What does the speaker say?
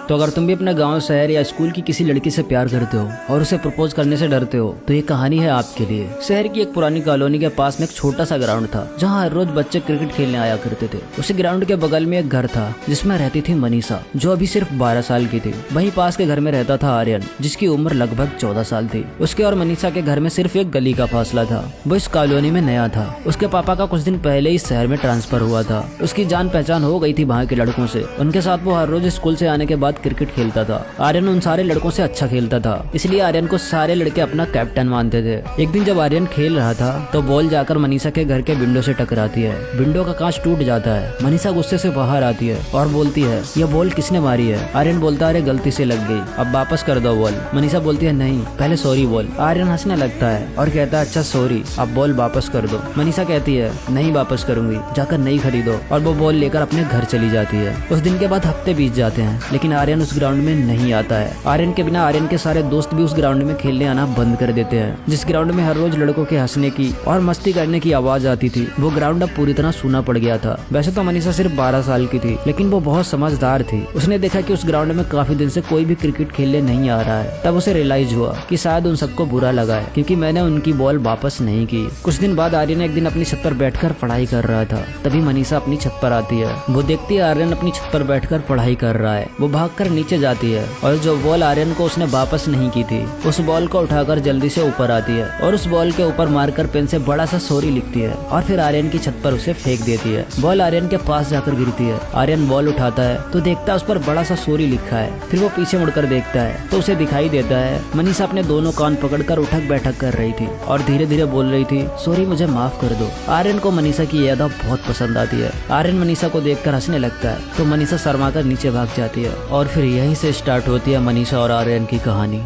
तो अगर तुम भी अपना गांव, शहर या स्कूल की किसी लड़की से प्यार करते हो और उसे प्रपोज करने से डरते हो तो ये कहानी है आपके लिए। शहर की एक पुरानी कॉलोनी के पास में एक छोटा सा ग्राउंड था जहाँ हर रोज बच्चे क्रिकेट खेलने आया करते थे। उसी ग्राउंड के बगल में एक घर था जिसमें रहती थी मनीषा, जो अभी सिर्फ 12 साल की थी। वहीं पास के घर में रहता था आर्यन, जिसकी उम्र लगभग 14 साल थी। उसके और मनीषा के घर में सिर्फ एक गली का फासला था। वो इस कॉलोनी में नया था। उसके पापा का कुछ दिन पहले इस शहर में ट्रांसफर हुआ था। उसकी जान पहचान हो गई थी वहाँ के लड़कों से। उनके साथ वो हर रोज स्कूल से आने के बाद क्रिकेट खेलता था। आर्यन उन सारे लड़कों से अच्छा खेलता था, इसलिए आर्यन को सारे लड़के अपना कैप्टन मानते थे। एक दिन जब आर्यन खेल रहा था तो बॉल जाकर मनीषा के घर के विंडो से टकराती है। विंडो का कांच टूट जाता है। मनीषा गुस्से से बाहर आती है और बोलती है, यह बॉल किसने मारी है? आर्यन बोलता है, अरे गलती से लग गई, अब वापस कर दो बॉल। मनीषा बोलती है, नहीं, पहले सॉरी बोल। आर्यन हंसने लगता है और कहता है, अच्छा सॉरी, अब बॉल वापस कर दो। मनीषा कहती है, नहीं वापस करूंगी, जाकर नई खरीदो। और वो बॉल लेकर अपने घर चली जाती है। उस दिन के बाद हफ्ते बीत जाते हैं, लेकिन आर्यन उस ग्राउंड में नहीं आता है। आर्यन के बिना आर्यन के सारे दोस्त भी उस ग्राउंड में खेलने आना बंद कर देते हैं। जिस ग्राउंड में हर रोज लड़कों के हंसने की और मस्ती करने की आवाज आती थी, वो ग्राउंड अब पूरी तरह सूना पड़ गया था। वैसे तो मनीषा सिर्फ 12 साल की थी, लेकिन वो बहुत समझदार थी। उसने देखा कि उस ग्राउंड में काफी दिन से कोई भी क्रिकेट खेलने नहीं आ रहा है। तब उसे रियलाइज हुआ कि शायद उन सबको बुरा लगा है क्योंकि मैंने उनकी बॉल वापस नहीं की। कुछ दिन बाद आर्यन एक दिन अपनी छत पर बैठकर पढ़ाई कर रहा था। तभी मनीषा अपनी छत पर आती है। वो देखती है आर्यन अपनी छत पर बैठकर पढ़ाई कर रहा है। वो भागकर नीचे जाती है और जो बॉल आर्यन को उसने वापस नहीं की थी, उस बॉल को उठाकर जल्दी से ऊपर आती है और उस बॉल के ऊपर मारकर पेन से बड़ा सा सॉरी लिखती है और फिर आर्यन की छत पर उसे फेंक देती है। बॉल आर्यन के पास जाकर गिरती है। आर्यन बॉल उठाता है तो देखता है उस पर बड़ा सा सॉरी लिखा है। फिर वो पीछे मुड़कर देखता है तो उसे दिखाई देता है मनीषा अपने दोनों कान पकड़कर उठक बैठक कर रही थी और धीरे धीरे बोल रही थी, सॉरी, मुझे माफ कर दो। आर्यन को मनीषा की याद बहुत पसंद आती है। आर्यन मनीषा को देखकर हंसने लगता है तो मनीषा शर्माकर नीचे भाग जाती है और फिर यहीं से स्टार्ट होती है मनीषा और आर्यन की कहानी।